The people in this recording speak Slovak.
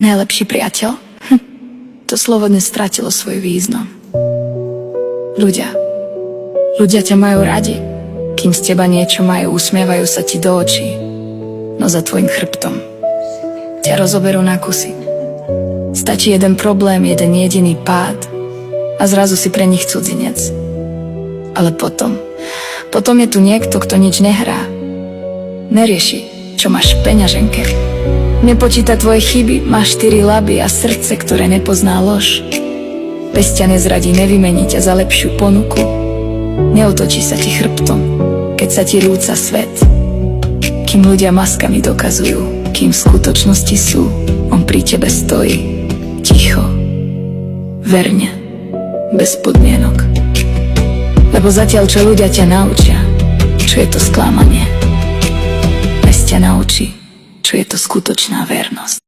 Najlepší priateľ? To slovo dnes stratilo svoj význam. Ľudia ťa majú radi, kým z teba niečo majú, usmievajú sa ti do očí, no za tvojim chrbtom ťa rozoberú na kusy. Stačí jeden problém, jeden jediný pád a zrazu si pre nich cudzinec. Ale potom je tu niekto, kto nič nehrá. Nerieši, čo máš v peňaženke. Nepočíta tvoje chyby, máš 4 laby a srdce, ktoré nepozná lož. Bez ťa nezradí, nevymení ťa za lepšiu ponuku. Neotočí sa ti chrbtom, keď sa ti rúca svet. Kým ľudia maskami dokazujú, kým v skutočnosti sú, on pri tebe stojí, ticho, verne, bez podmienok. Lebo zatiaľ, čo ľudia ťa naučia, čo je to sklamanie, bez ťa naučí, čo je to skutočná vernosť.